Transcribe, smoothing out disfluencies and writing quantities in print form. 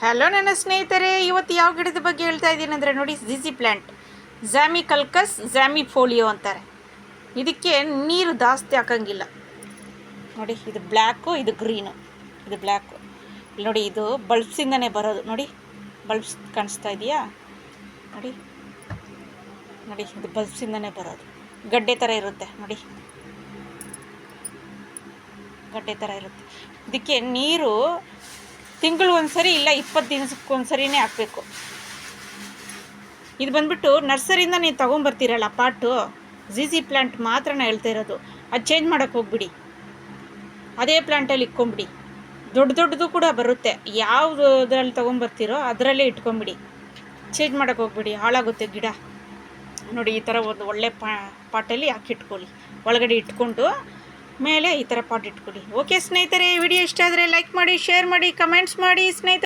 Hello ನನ್ನ ಸ್ನೇಹಿತರೆ, ಇವತ್ತು ಯಾವ ಗಿಡದ ಬಗ್ಗೆ ಹೇಳ್ತಾ ಇದ್ದೀನಿ ಅಂದರೆ ನೋಡಿ, ಜಿಜಿ ಪ್ಲ್ಯಾಂಟ್, ಝ್ಯಾಮಿಕಲ್ಕಸ್ ಝ್ಯಾಮಿಫೋಲಿಯೋ ಅಂತಾರೆ. ಇದಕ್ಕೆ ನೀರು ಜಾಸ್ತಿ ಹಾಕಂಗಿಲ್ಲ. ನೋಡಿ, ಇದು ಬ್ಲ್ಯಾಕು, ಇದು ಗ್ರೀನು, ಇದು ಬ್ಲ್ಯಾಕು. ಇಲ್ಲಿ ನೋಡಿ, ಇದು ಬಲ್ಬ್ಸಿಂದನೇ ಬರೋದು. ನೋಡಿ, ಬಲ್ಬ್ಸ್ ಕಾಣಿಸ್ತಾ ಇದೆಯಾ? ನೋಡಿ ನೋಡಿ, ಇದು ಬಲ್ಬ್ಸಿಂದನೇ ಬರೋದು. ಗಡ್ಡೆ ಥರ ಇರುತ್ತೆ ನೋಡಿ, ಗಡ್ಡೆ ಥರ ಇರುತ್ತೆ. ಇದಕ್ಕೆ ನೀರು ತಿಂಗಳು ಒಂದ್ಸರಿ ಇಲ್ಲ 20 ದಿನಕ್ಕೊಂದ್ಸರಿನೇ ಹಾಕಬೇಕು. ಇದು ಬಂದ್ಬಿಟ್ಟು ನರ್ಸರಿಯಿಂದ ನೀವು ತೊಗೊಂಬರ್ತೀರಲ್ಲ ಪಾಟು, ಜಿಜಿ ಪ್ಲ್ಯಾಂಟ್ ಮಾತ್ರ ನಾನು ಹೇಳ್ತಾ ಇರೋದು. ಅದು ಚೇಂಜ್ ಮಾಡೋಕ್ಕೆ ಹೋಗ್ಬಿಡಿ, ಅದೇ ಪ್ಲ್ಯಾಂಟಲ್ಲಿ ಇಟ್ಕೊಂಬಿಡಿ. ದೊಡ್ಡದು ಕೂಡ ಬರುತ್ತೆ. ಯಾವುದ್ರಲ್ಲಿ ತೊಗೊಂಬರ್ತೀರೋ ಅದರಲ್ಲೇ ಇಟ್ಕೊಂಬಿಡಿ, ಚೇಂಜ್ ಮಾಡೋಕ್ಕೆ ಹೋಗ್ಬಿಡಿ, ಹಾಳಾಗುತ್ತೆ ಗಿಡ. ನೋಡಿ, ಈ ಥರ ಒಂದು ಒಳ್ಳೆ ಪಾಟಲ್ಲಿ ಹಾಕಿಟ್ಕೊಳ್ಳಿ, ಒಳಗಡೆ ಇಟ್ಕೊಂಡು ಮೇಲೆ ಈ ಥರ ಪಾಟ್ ಇಟ್ಕೊಳ್ಳಿ. ಓಕೆ ಸ್ನೇಹಿತರೆ, ವಿಡಿಯೋ ಇಷ್ಟ ಆದರೆ ಲೈಕ್ ಮಾಡಿ, ಶೇರ್ ಮಾಡಿ, ಕಮೆಂಟ್ಸ್ ಮಾಡಿ ಸ್ನೇಹಿತರೆ.